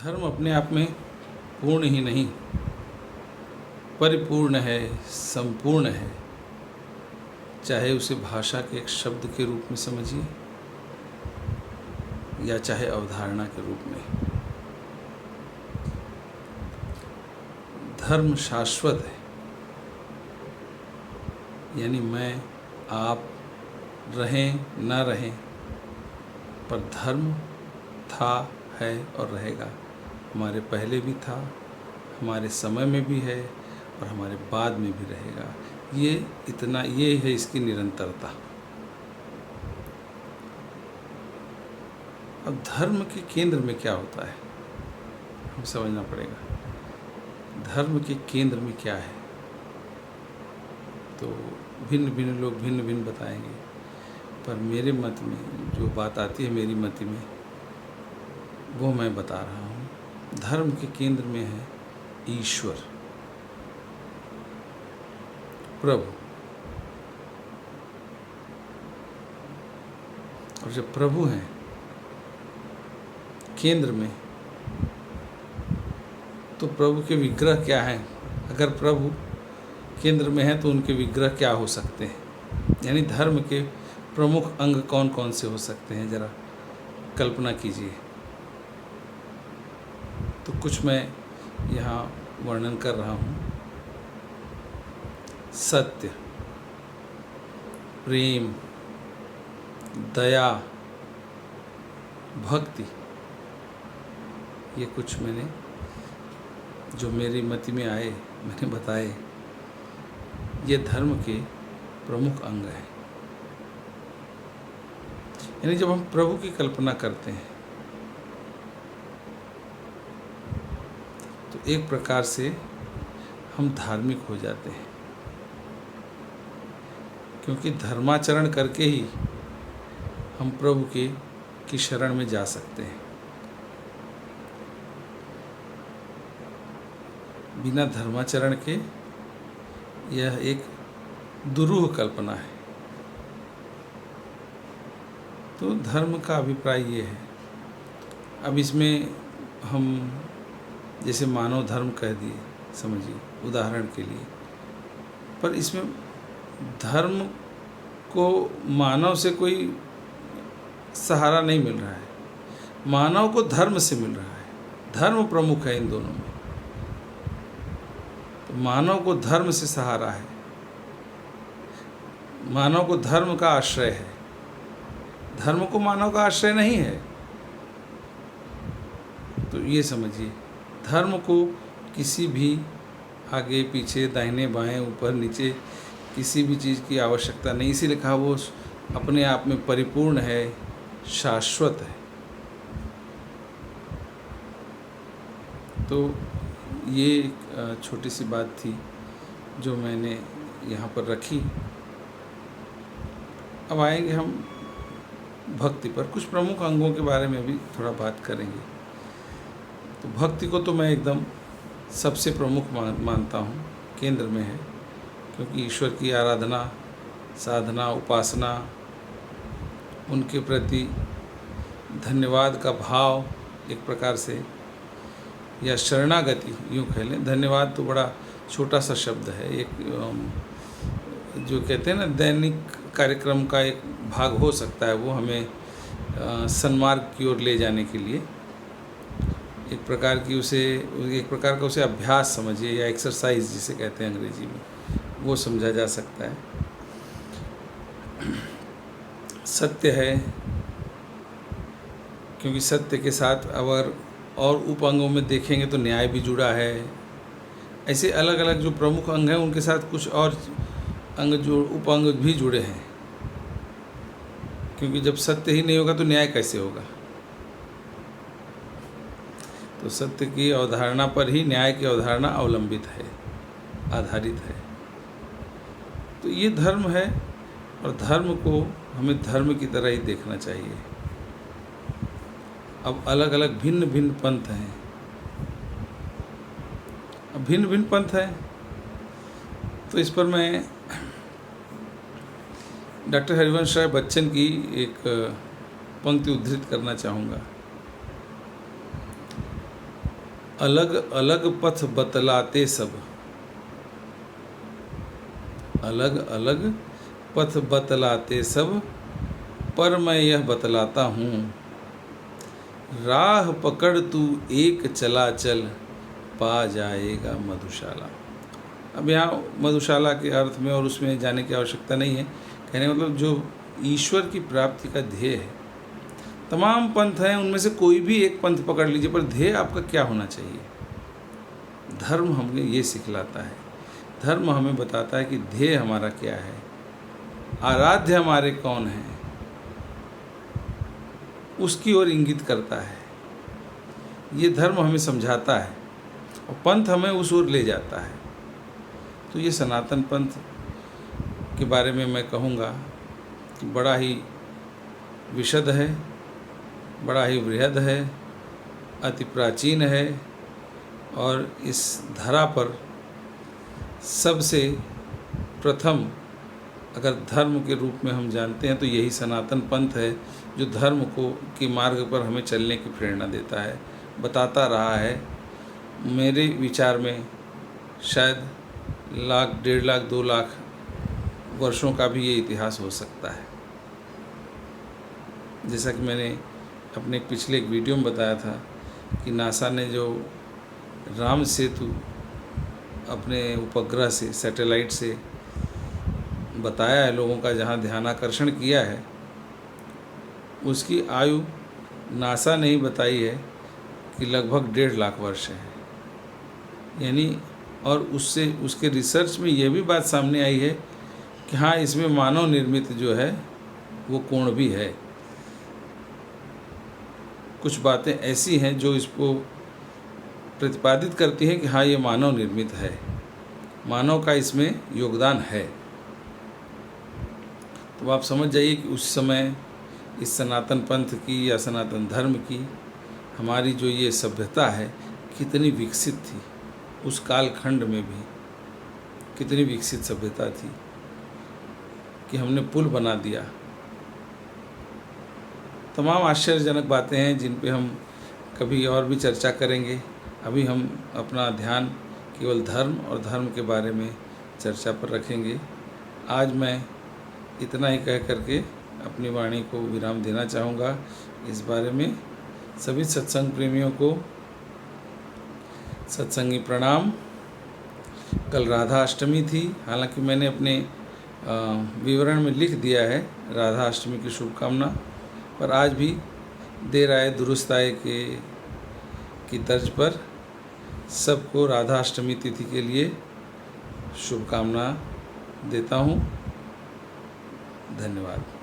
धर्म अपने आप में पूर्ण ही नहीं, परिपूर्ण है, संपूर्ण है। चाहे उसे भाषा के एक शब्द के रूप में समझिए या चाहे अवधारणा के रूप में। धर्म शाश्वत है, यानी मैं आप रहें न रहें, पर धर्म था, है और रहेगा। हमारे पहले भी था, हमारे समय में भी है और हमारे बाद में भी रहेगा। ये है इसकी निरंतरता। अब धर्म के केंद्र में क्या होता है, हमें समझना पड़ेगा। धर्म के केंद्र में क्या है, तो भिन्न भिन्न लोग भिन्न भिन्न बताएंगे, पर मेरे मत में जो बात आती है, मेरी मति में, वो मैं बता रहा हूँ। धर्म के केंद्र में है ईश्वर, प्रभु। और जब प्रभु हैं केंद्र में, तो प्रभु के विग्रह क्या हैं? अगर प्रभु केंद्र में है तो उनके विग्रह क्या हो सकते हैं? यानी धर्म के प्रमुख अंग कौन कौन से हो सकते हैं, जरा कल्पना कीजिए। तो कुछ मैं यहाँ वर्णन कर रहा हूँ। सत्य, प्रेम, दया, भक्ति, ये कुछ मैंने जो मेरी मति में आए मैंने बताए। ये धर्म के प्रमुख अंग हैं। यानी जब हम प्रभु की कल्पना करते हैं तो एक प्रकार से हम धार्मिक हो जाते हैं, क्योंकि धर्माचरण करके ही हम प्रभु की शरण में जा सकते हैं। बिना धर्माचरण के यह एक दुरूह कल्पना है। तो धर्म का अभिप्राय ये है। अब इसमें हम जैसे मानव धर्म कह दिए, समझिए उदाहरण के लिए, पर इसमें धर्म को मानव से कोई सहारा नहीं मिल रहा है, मानव को धर्म से मिल रहा है। धर्म प्रमुख है इन दोनों में। तो मानव को धर्म से सहारा है, मानव को धर्म का आश्रय है, धर्म को मानव का आश्रय नहीं है। तो ये समझिए, धर्म को किसी भी आगे पीछे, दाहिने बाएं, ऊपर नीचे किसी भी चीज़ की आवश्यकता नहीं। इसीलिए कहा वो अपने आप में परिपूर्ण है, शाश्वत है। तो ये एक छोटी सी बात थी जो मैंने यहाँ पर रखी। अब आएंगे हम भक्ति पर। कुछ प्रमुख अंगों के बारे में भी थोड़ा बात करेंगे। तो भक्ति को तो मैं एकदम सबसे प्रमुख मानता हूँ, केंद्र में है, क्योंकि ईश्वर की आराधना, साधना, उपासना, उनके प्रति धन्यवाद का भाव एक प्रकार से, या शरणागति यूँ कह लें। धन्यवाद तो बड़ा छोटा सा शब्द है, एक जो कहते हैं ना दैनिक कार्यक्रम का एक भाग हो सकता है वो, हमें सन्मार्ग की ओर ले जाने के लिए एक प्रकार का उसे अभ्यास समझिए, या एक्सरसाइज जिसे कहते हैं अंग्रेजी में, वो समझा जा सकता है। सत्य है, क्योंकि सत्य के साथ अगर और उप अंगों में देखेंगे तो न्याय भी जुड़ा है। ऐसे अलग अलग जो प्रमुख अंग हैं उनके साथ कुछ और अंग जो उप अंग भी जुड़े हैं, क्योंकि जब सत्य ही नहीं होगा तो न्याय कैसे होगा। तो सत्य की अवधारणा पर ही न्याय की अवधारणा अवलंबित है, आधारित है। तो ये धर्म है, और धर्म को हमें धर्म की तरह ही देखना चाहिए। अब अलग अलग भिन्न भिन्न पंथ हैं। अब भिन्न भिन्न पंथ हैं, तो इस पर मैं डॉक्टर हरिवंश राय बच्चन की एक पंक्ति उद्धृत करना चाहूँगा। अलग अलग पथ बतलाते सब, अलग अलग पथ बतलाते सब, पर मैं यह बतलाता हूँ, राह पकड़ तू एक चला चल, पा जाएगा मधुशाला। अब यहाँ मधुशाला के अर्थ में और उसमें जाने की आवश्यकता नहीं है। कहने का मतलब जो ईश्वर की प्राप्ति का ध्येय है, तमाम पंथ हैं, उनमें से कोई भी एक पंथ पकड़ लीजिए, पर ध्येय आपका क्या होना चाहिए। धर्म हमें ये सिखलाता है, धर्म हमें बताता है कि ध्येय हमारा क्या है, आराध्य हमारे कौन हैं, उसकी ओर इंगित करता है। ये धर्म हमें समझाता है और पंथ हमें उस ओर ले जाता है। तो ये सनातन पंथ के बारे में मैं कहूँगा कि बड़ा ही विशद है, बड़ा ही बृहद है, अति प्राचीन है और इस धरा पर सबसे प्रथम अगर धर्म के रूप में हम जानते हैं तो यही सनातन पंथ है, जो धर्म को के मार्ग पर हमें चलने की प्रेरणा देता है, बताता रहा है। मेरे विचार में शायद 1,00,000, 1.5 लाख, 2 लाख वर्षों का भी ये इतिहास हो सकता है। जैसा कि मैंने अपने पिछले एक वीडियो में बताया था कि नासा ने जो राम सेतु अपने उपग्रह से, सैटेलाइट से बताया है लोगों का, जहां ध्यानाकर्षण किया है, उसकी आयु नासा ने ही बताई है कि लगभग 1.5 लाख वर्ष है। यानी और उससे उसके रिसर्च में यह भी बात सामने आई है कि हाँ, इसमें मानव निर्मित जो है वो कोण भी है। कुछ बातें ऐसी हैं जो इसको प्रतिपादित करती हैं कि हाँ, ये मानव निर्मित है, मानव का इसमें योगदान है। तो आप समझ जाइए कि उस समय इस सनातन पंथ की या सनातन धर्म की हमारी जो ये सभ्यता है कितनी विकसित थी, उस कालखंड में भी कितनी विकसित सभ्यता थी कि हमने पुल बना दिया। तमाम आश्चर्यजनक बातें हैं जिन पे हम कभी और भी चर्चा करेंगे। अभी हम अपना ध्यान केवल धर्म और धर्म के बारे में चर्चा पर रखेंगे। आज मैं इतना ही कह करके अपनी वाणी को विराम देना चाहूँगा। इस बारे में सभी सत्संग प्रेमियों को सत्संगी प्रणाम। कल राधा अष्टमी थी, हालांकि मैंने अपने विवरण में लिख दिया है राधा अष्टमी की शुभकामना, पर आज भी देर आए दुरुस्त आए की तर्ज पर सबको राधा अष्टमी तिथि के लिए शुभकामना देता हूँ। धन्यवाद।